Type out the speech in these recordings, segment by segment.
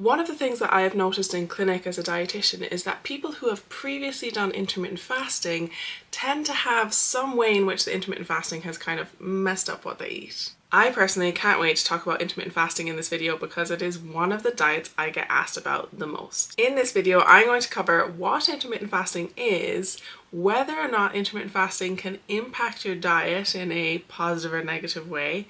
One of the things that I have noticed in clinic as a dietitian is that people who have previously done intermittent fasting tend to have some way in which the intermittent fasting has kind of messed up what they eat. I personally can't wait to talk about intermittent fasting in this video because it is one of the diets I get asked about the most. In this video, I'm going to cover what intermittent fasting is, whether or not intermittent fasting can impact your diet in a positive or negative way,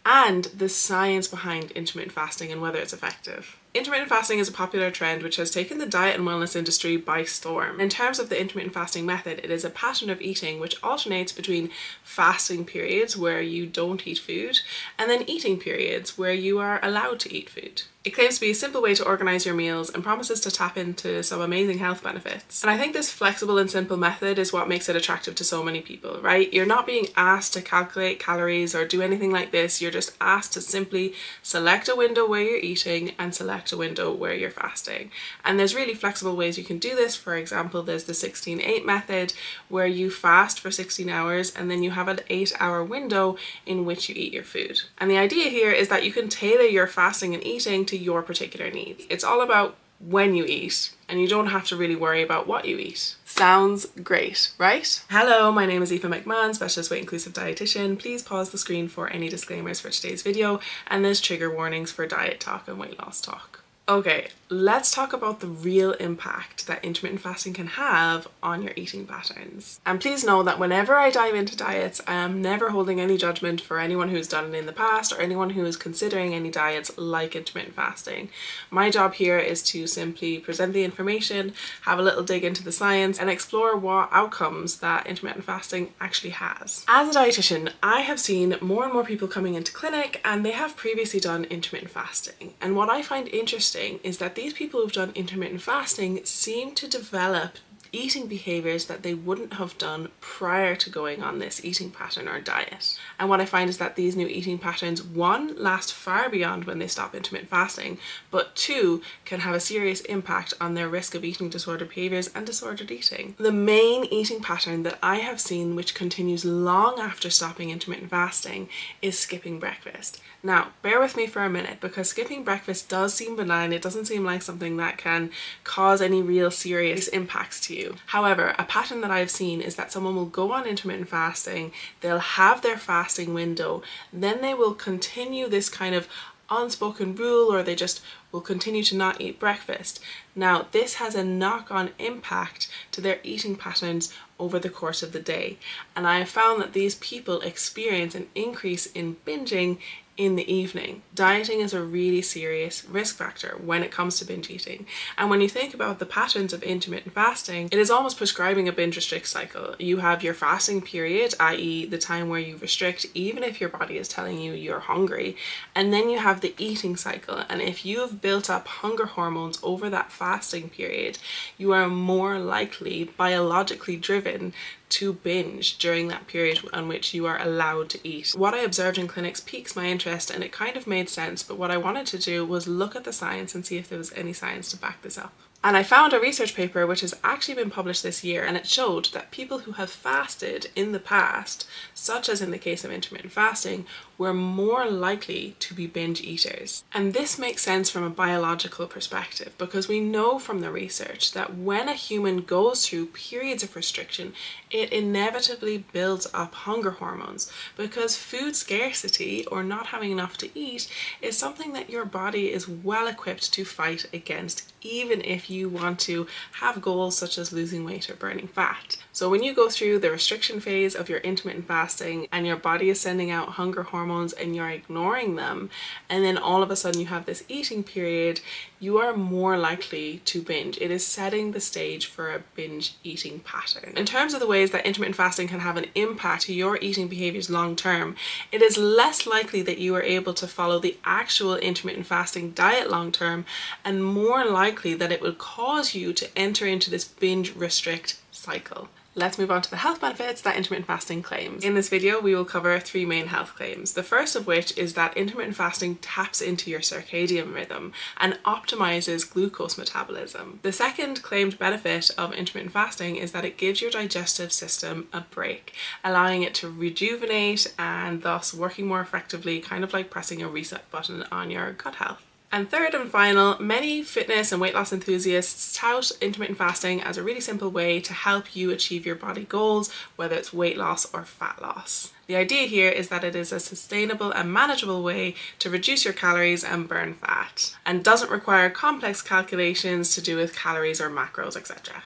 and the science behind intermittent fasting and whether it's effective. Intermittent fasting is a popular trend which has taken the diet and wellness industry by storm. In terms of the intermittent fasting method, it is a pattern of eating which alternates between fasting periods where you don't eat food and then eating periods where you are allowed to eat food. It claims to be a simple way to organise your meals and promises to tap into some amazing health benefits. And I think this flexible and simple method is what makes it attractive to so many people, right? You're not being asked to calculate calories or do anything like this. You're just asked to simply select a window where you're eating and select a window where you're fasting. And there's really flexible ways you can do this. For example, there's the 16-8 method where you fast for 16 hours and then you have an 8-hour window in which you eat your food. And the idea here is that you can tailor your fasting and eating to your particular needs. It's all about when you eat and you don't have to really worry about what you eat. Sounds great, right? Hello, my name is Aoife McMahon, Specialist Weight Inclusive Dietitian. Please pause the screen for any disclaimers for today's video, and there's trigger warnings for diet talk and weight loss talk. Okay, let's talk about the real impact that intermittent fasting can have on your eating patterns. And please know that whenever I dive into diets, I am never holding any judgment for anyone who's done it in the past or anyone who is considering any diets like intermittent fasting. My job here is to simply present the information, have a little dig into the science, and explore what outcomes that intermittent fasting actually has. As a dietitian, I have seen more and more people coming into clinic and they have previously done intermittent fasting. And what I find interesting is that these people who've done intermittent fasting seem to develop eating behaviors that they wouldn't have done prior to going on this eating pattern or diet. And what I find is that these new eating patterns, one, last far beyond when they stop intermittent fasting, but two, can have a serious impact on their risk of eating disorder behaviors and disordered eating. The main eating pattern that I have seen which continues long after stopping intermittent fasting is skipping breakfast. Now, bear with me for a minute because skipping breakfast does seem benign. It doesn't seem like something that can cause any real serious impacts to you. However, a pattern that I've seen is that someone will go on intermittent fasting, they'll have their fasting window, then they will continue this kind of unspoken rule, or they just will continue to not eat breakfast. Now, this has a knock-on impact to their eating patterns over the course of the day. And I have found that these people experience an increase in binging in the evening. Dieting is a really serious risk factor when it comes to binge eating. And when you think about the patterns of intermittent fasting, it is almost prescribing a binge-restrict cycle. You have your fasting period, i.e. the time where you restrict even if your body is telling you you're hungry, and then you have the eating cycle. And if you have built up hunger hormones over that fasting period, you are more likely, biologically driven, to binge during that period on which you are allowed to eat. What I observed in clinics piques my interest and it kind of made sense, but what I wanted to do was look at the science and see if there was any science to back this up. And I found a research paper which has actually been published this year, and it showed that people who have fasted in the past, such as in the case of intermittent fasting, were more likely to be binge eaters. And this makes sense from a biological perspective because we know from the research that when a human goes through periods of restriction, it inevitably builds up hunger hormones because food scarcity or not having enough to eat is something that your body is well equipped to fight against, even if you want to have goals such as losing weight or burning fat. So when you go through the restriction phase of your intermittent fasting and your body is sending out hunger hormones and you're ignoring them, and then all of a sudden you have this eating period, you are more likely to binge. It is setting the stage for a binge eating pattern. In terms of the ways that intermittent fasting can have an impact to your eating behaviors long term, it is less likely that you are able to follow the actual intermittent fasting diet long term, and more likely that it will cause you to enter into this binge restrict cycle. Let's move on to the health benefits that intermittent fasting claims. In this video, we will cover 3 main health claims. The first of which is that intermittent fasting taps into your circadian rhythm and optimizes glucose metabolism. The second claimed benefit of intermittent fasting is that it gives your digestive system a break, allowing it to rejuvenate and thus working more effectively, kind of like pressing a reset button on your gut health. And third and final, many fitness and weight loss enthusiasts tout intermittent fasting as a really simple way to help you achieve your body goals, whether it's weight loss or fat loss. The idea here is that it is a sustainable and manageable way to reduce your calories and burn fat, and doesn't require complex calculations to do with calories or macros, etc.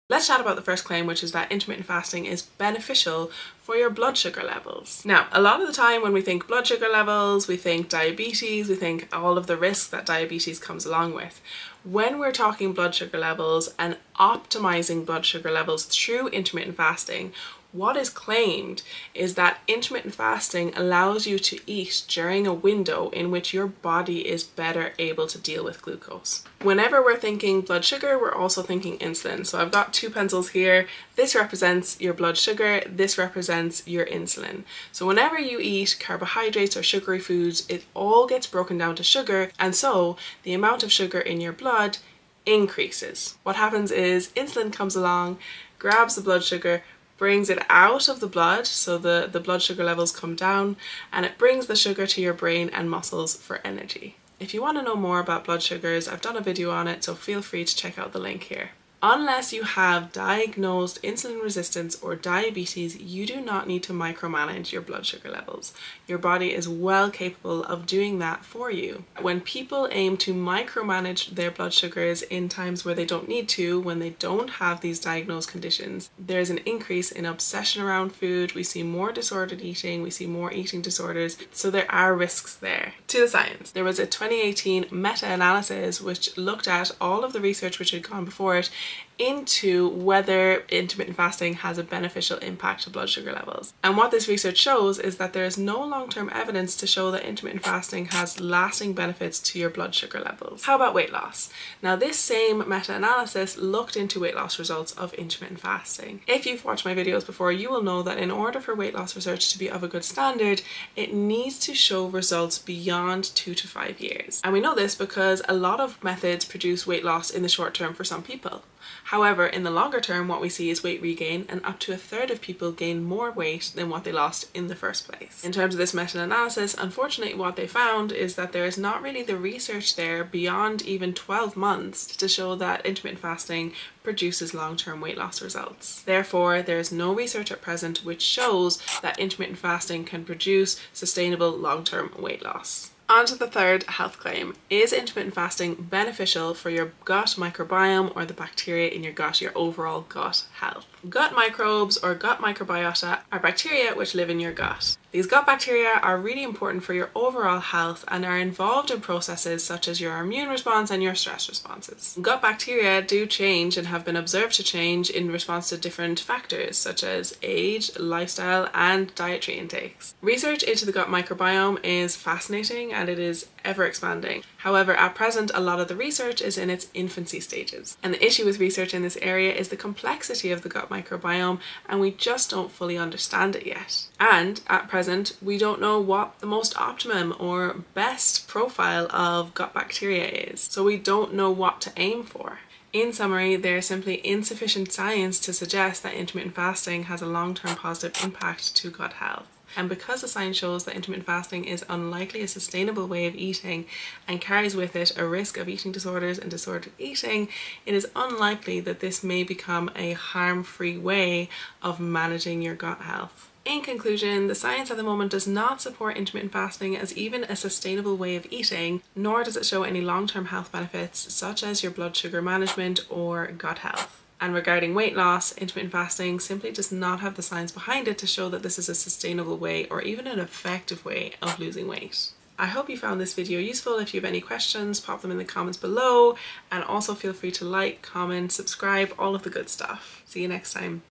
Let's chat about the first claim, which is that intermittent fasting is beneficial for your blood sugar levels. Now, a lot of the time when we think blood sugar levels, we think diabetes, we think all of the risks that diabetes comes along with. When we're talking blood sugar levels and optimizing blood sugar levels through intermittent fasting, what is claimed is that intermittent fasting allows you to eat during a window in which your body is better able to deal with glucose. Whenever we're thinking blood sugar, we're also thinking insulin. So I've got two pencils here. This represents your blood sugar, this represents your insulin. So whenever you eat carbohydrates or sugary foods, it all gets broken down to sugar, and so the amount of sugar in your blood increases. What happens is insulin comes along, grabs the blood sugar, brings it out of the blood, so the blood sugar levels come down, and it brings the sugar to your brain and muscles for energy. If you want to know more about blood sugars, I've done a video on it, so feel free to check out the link here. Unless you have diagnosed insulin resistance or diabetes, you do not need to micromanage your blood sugar levels. Your body is well capable of doing that for you. When people aim to micromanage their blood sugars in times where they don't need to, when they don't have these diagnosed conditions, there's an increase in obsession around food. We see more disordered eating, we see more eating disorders, so there are risks there. To the science, there was a 2018 meta-analysis which looked at all of the research which had gone before it into whether intermittent fasting has a beneficial impact to blood sugar levels. And what this research shows is that there is no long-term evidence to show that intermittent fasting has lasting benefits to your blood sugar levels. How about weight loss? Now, this same meta-analysis looked into weight loss results of intermittent fasting. If you've watched my videos before, you will know that in order for weight loss research to be of a good standard, it needs to show results beyond 2 to 5 years. And we know this because a lot of methods produce weight loss in the short term for some people. However, in the longer term, what we see is weight regain, and up to a third of people gain more weight than what they lost in the first place. In terms of this meta-analysis, unfortunately what they found is that there is not really the research there beyond even 12 months to show that intermittent fasting produces long-term weight loss results. Therefore, there is no research at present which shows that intermittent fasting can produce sustainable long-term weight loss. On to the third health claim. Is intermittent fasting beneficial for your gut microbiome or the bacteria in your gut, your overall gut health? Gut microbes or gut microbiota are bacteria which live in your gut. These gut bacteria are really important for your overall health and are involved in processes such as your immune response and your stress responses. Gut bacteria do change and have been observed to change in response to different factors such as age, lifestyle, and dietary intakes. Research into the gut microbiome is fascinating and it is ever expanding. However, at present, a lot of the research is in its infancy stages. And the issue with research in this area is the complexity of the gut microbiome, and we just don't fully understand it yet. And at present, we don't know what the most optimum or best profile of gut bacteria is. So we don't know what to aim for. In summary, there is simply insufficient science to suggest that intermittent fasting has a long-term positive impact to gut health. And because the science shows that intermittent fasting is unlikely a sustainable way of eating and carries with it a risk of eating disorders and disordered eating, it is unlikely that this may become a harm-free way of managing your gut health. In conclusion, the science at the moment does not support intermittent fasting as even a sustainable way of eating, nor does it show any long-term health benefits such as your blood sugar management or gut health. And regarding weight loss, intermittent fasting simply does not have the science behind it to show that this is a sustainable way or even an effective way of losing weight. I hope you found this video useful. If you have any questions, pop them in the comments below, and also feel free to like, comment, subscribe, all of the good stuff. See you next time.